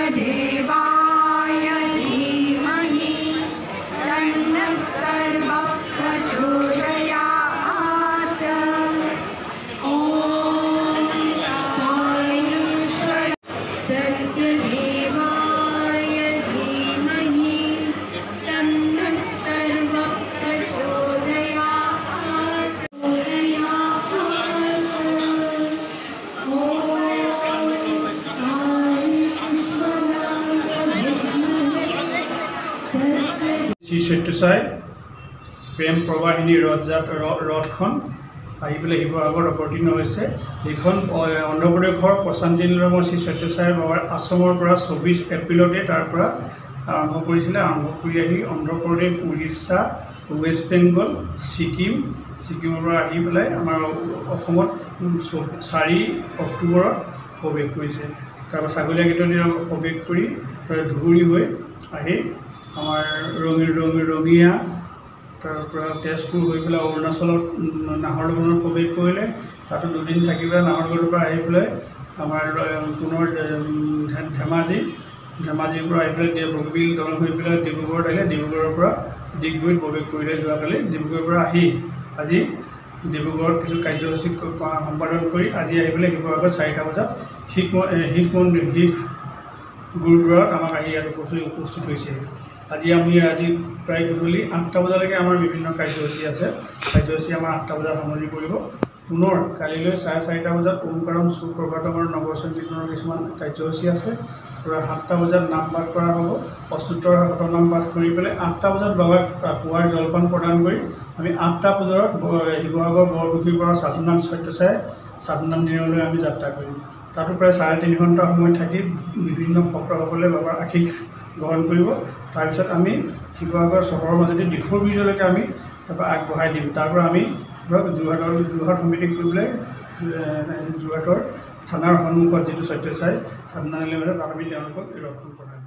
सत्यदेवाय धीमहि तन्नः सर्वः प्रचोदयात्। ॐ साईश्वर सत्यदेवाय धीमहि तन्नः सर्वः प्रचोदयात्। শ্ৰী সত্যসাই প্ৰেম প্ৰবাহিনী ৰথখন আহি পেলাই শিৱসাগৰত অৱতীৰ্ণ হৈছে। এইখন অন্ধ্ৰপ্ৰদেশৰ প্ৰশান্তিনিলমৰ শ্ৰী সত্যসাই বাবাৰ আশ্ৰমৰ পৰা 24 এপ্ৰিলতে তাৰ পৰা আৰম্ভ কৰিছিলে। আৰম্ভ কৰি আহি অন্ধ্ৰপ্ৰদেশ, উৰিষ্যা, ৱেষ্ট বেংগল, ছিকিমৰ পৰা আহি পেলাই আমাৰ অসমত 4 অক্টোবৰত প্ৰৱেশ কৰিছে। তাৰপৰা ছাগলীয়াগেটত প্ৰৱেশ কৰি ধুবুৰী হৈ আহি আমাৰ ৰঙিয়া তাৰপৰা তেজপুৰ হৈ পেলাই অৰুণাচলত নাহৰলগুণত প্ৰৱেশ কৰিলে। তাতো 2 দিন থাকি পেলাই নাহৰলগুণৰ পৰা আহি পেলাই আমাৰ পুনৰ ধেমাজিৰ পৰা আহি পেলাই বগীবিল দলং হৈ পেলাই ডিব্ৰুগড়ত আহিলে। ডিব্ৰুগড়ৰ পৰা ডিগবৈত প্ৰৱেশ কৰিলে। যোৱাকালি ডিব্ৰুগড়ৰ পৰা আহি আজি ডিব্ৰুগড়ত কিছু কাৰ্যসূচী সম্পাদন কৰি আজি আহি পেলাই শিৱসাগৰত 4টা বজাত শিখ গুৰুদ্বাৰত আমাক আহি ইয়াত উপস্থিত হৈছে। আজি প্ৰায় গধূলি 8টা বজালৈকে আমাৰ বিভিন্ন কাৰ্যসূচী আছে। কাৰ্যসূচী আমাৰ 8টা বজাত সামৰণি পৰিব। পুনৰ কালিলৈ 4:30টা বজাত ওমকাৰম সুপ্ৰভাতমৰ নৱসংকীৰ্তনৰ কিছুমান কাৰ্যসূচী আছে। 7টা বজাত নাম পাঠ কৰা হ'ব। প্ৰস্তুতৰ নাম পাঠ কৰি পেলাই 8টা বজাত বাবাক পুৱাৰ জলপান প্ৰদান কৰি আমি 8টা বজাত শিৱসাগৰ বৰপুখুৰীৰ পৰা সাধুনাথ সত্যসাই সাধুনাথ দিনলৈ আমি যাত্ৰা কৰিম। তাতো প্ৰায় 3.5 ঘণ্টা সময় থাকি বিভিন্ন ভক্তসকলে বাবাৰ আশীষ গ্ৰহণ কৰিব। তাৰপিছত আমি শিৱসাগৰ চহৰৰ মাজতে দিখৌ ব্ৰীজলৈকে আমি তাৰপৰা আগবঢ়াই দিম। তাৰ পৰা আমি যোৰহাট সমিতিক গৈ পেলাই যোৰহাটৰ থানাৰ সন্মুখত যিটো সত্যসাই সাধুনাথ তাত আমি তেওঁলোকক এই ৰথখন প্ৰদান কৰিম।